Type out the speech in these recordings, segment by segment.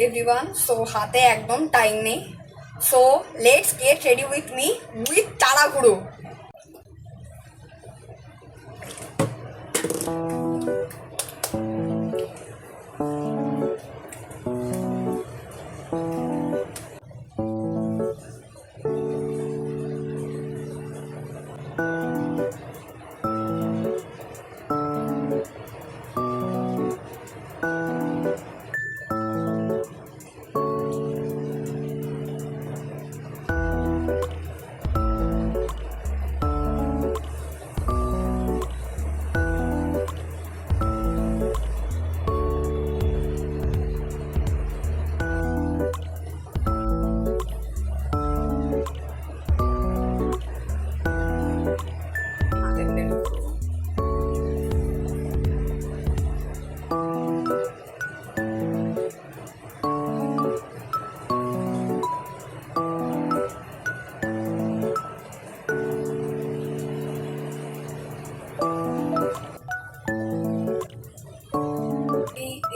everyone. So হাতে একদম time নেই, so let's get ready with me with তাড়াহুড়ো।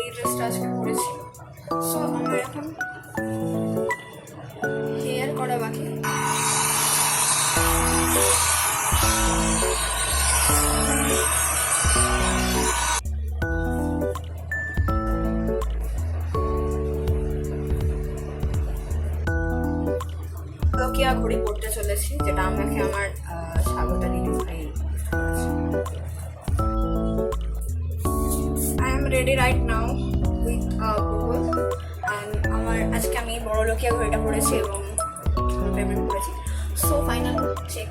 এই ড্রেসটা আজকে পরেছি, সো আমার এখন হেয়ার করা বাকি। নোকিয়া ঘড়ি পড়তে চলেছি, যেটা আমাকে আমার স্বাগতা দিদি ভাই। I am ready right now with Google, and আমার আজকে আমি বড় লোকিয়া ঘড়িটা পড়েছি এবং পেমেন্ট করেছি, সো ফাইনাল চেক।